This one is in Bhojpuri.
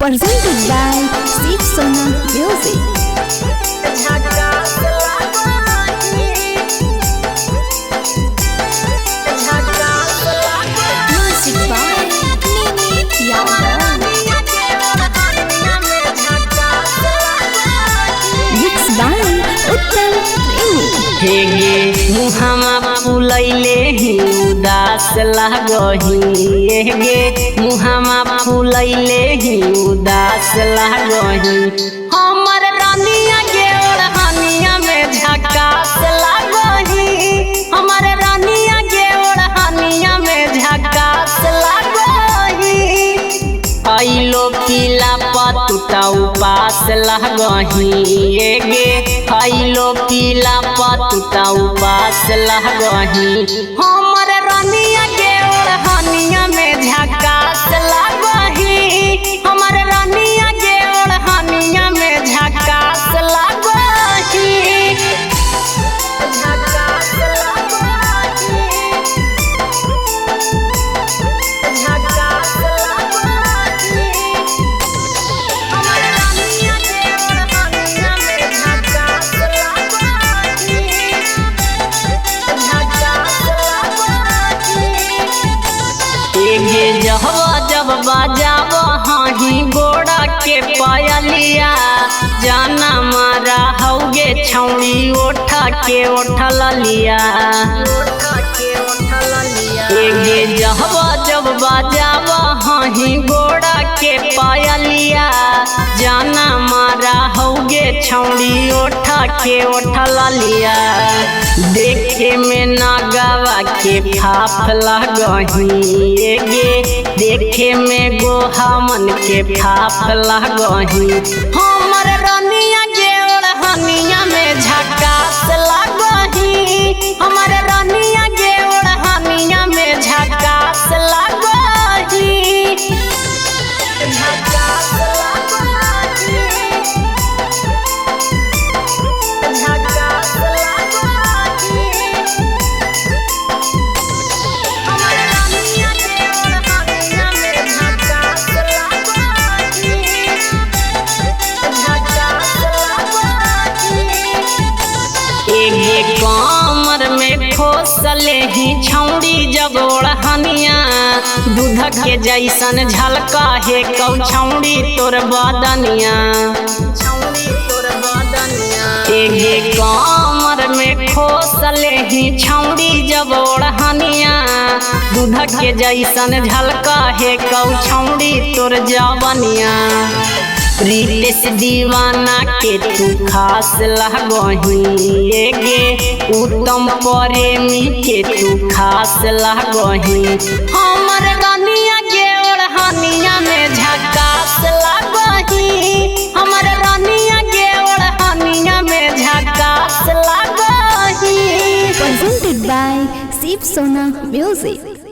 presented by Shiv Sona Music. Music by Nini Yadav. Mixed by Uttam Premi. हेगे मुहामा फुलैले ही उदास लागही हेगे मुहामा फुलैले ही उदास लागही हमर रानिया के ओढ़निया में झकास लागही हमर रानिया के ओढ़निया में झकास लागही आइलो पीला पतुता उपास लागही एगे आइलो पीला पतुता उपास लागही हमर रानिया के ओढ़निया में झकास लागही हमर रानिया के ओढ़निया में झकास लागही झकास लागही झकास लागही हमर रानिया के ओढ़निया में झकास लागही झकास लागही एगे जब बाजाब हाही गोड़ा के पायलिया जाना मारा हौगे छौड़ी ओठा के ओठल लिया एगे जब बाजाब हाही गोड़ा के पायलिया जाना मारा हौगे छौड़ी ओठा के ओठल लिया देखे में नागावा के फाफ लगही एगे देखे में गोहामन के फाफ लगही हमर रानिया के ओढ़निया में झकास लगही हमर रानिया के ओढ़निया में झकास लगही झकास लगही झकास लगही हमर रानिया के ओढ़निया में झकास लगही झकास लगही एगे कमर में खोसले ही छौड़ी जब ओढ़निया दूध के जैसन झलका हे कौ छौड़ी तोर बदनिया एगे कमर में खोसले ही छौड़ी जब ओढ़निया दूध के जैसन झलका हे कौ छौड़ी तोर जवनिया रितेश दीवाना के तू खास लगही एगे उत्तम प्रेमी के तू खास लगही हमर रानिया के ओढ़निया में झकास लगही हमर रानिया के ओढ़निया में झकास लगही Presented by Shiv Sona Music.